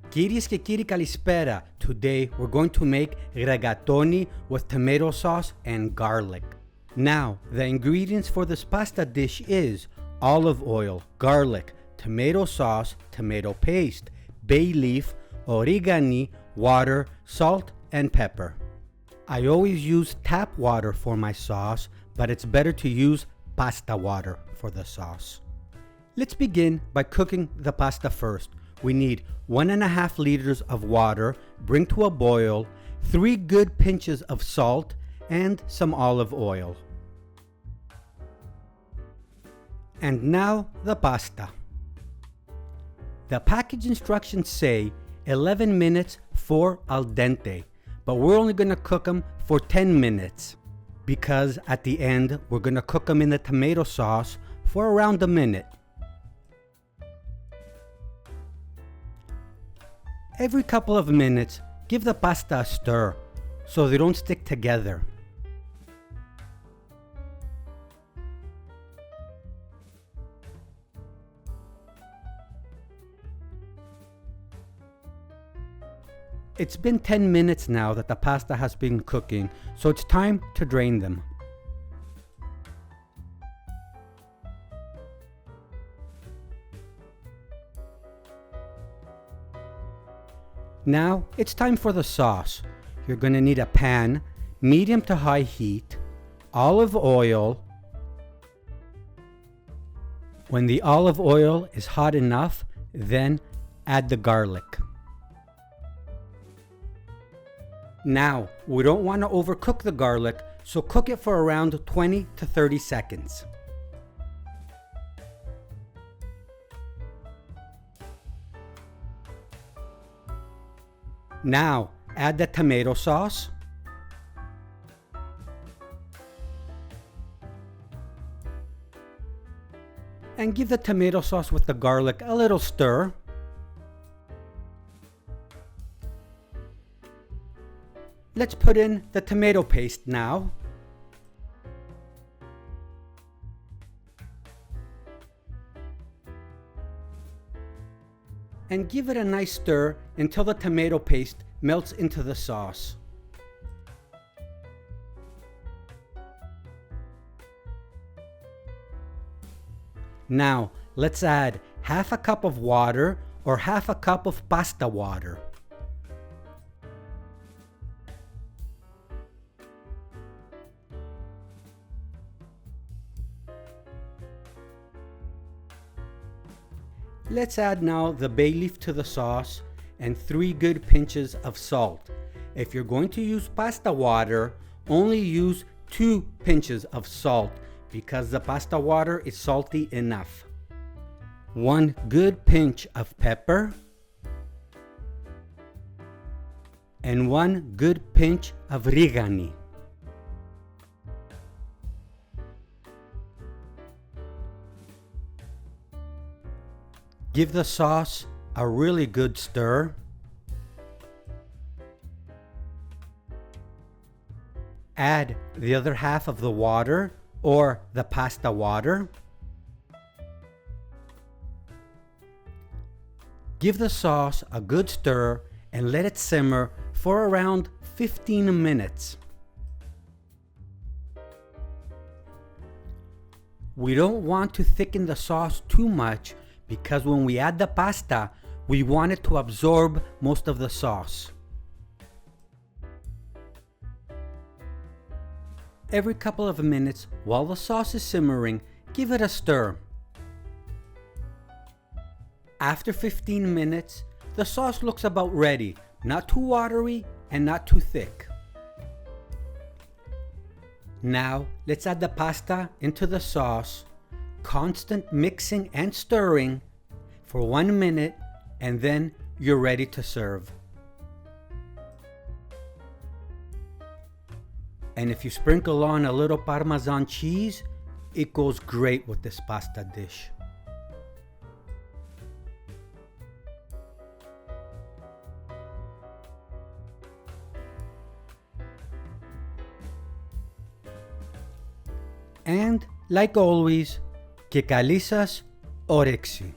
Κυρίες και κύριοι, καλησπέρα. Today we're going to make rigatoni with tomato sauce and garlic. Now, the ingredients for this pasta dish is olive oil, garlic, tomato sauce, tomato paste, bay leaf, oregano, water, salt, and pepper. I always use tap water for my sauce, but it's better to use pasta water for the sauce. Let's begin by cooking the pasta first. We need 1.5 liters of water, bring to a boil, 3 good pinches of salt, and some olive oil. And now the pasta. The package instructions say 11 minutes for al dente, but we're only going to cook them for 10 minutes because at the end we're going to cook them in the tomato sauce for around a minute. Every couple of minutes, give the pasta a stir so they don't stick together. It's been 10 minutes now that the pasta has been cooking, so it's time to drain them. Now, it's time for the sauce. You're going to need a pan, medium to high heat, olive oil. When the olive oil is hot enough, then add the garlic. Now, we don't want to overcook the garlic, so cook it for around 20 to 30 seconds. Now, add the tomato sauce. And give the tomato sauce with the garlic a little stir. Let's put in the tomato paste now. And give it a nice stir until the tomato paste melts into the sauce. Now, let's add half a cup of water or half a cup of pasta water. Let's add now the bay leaf to the sauce and 3 good pinches of salt. If you're going to use pasta water, only use 2 pinches of salt because the pasta water is salty enough. 1 good pinch of pepper and 1 good pinch of Rigatoni. Give the sauce a really good stir. Add the other half of the water or the pasta water. Give the sauce a good stir and let it simmer for around 15 minutes. We don't want to thicken the sauce too much because when we add the pasta, we want it to absorb most of the sauce. Every couple of minutes, while the sauce is simmering, give it a stir. After 15 minutes, the sauce looks about ready, not too watery and not too thick. Now, let's add the pasta into the sauce. Constant mixing and stirring for 1 minute, and then you're ready to serve. And if you sprinkle on a little Parmesan cheese, it goes great with this pasta dish. And like always, και καλή σας όρεξη.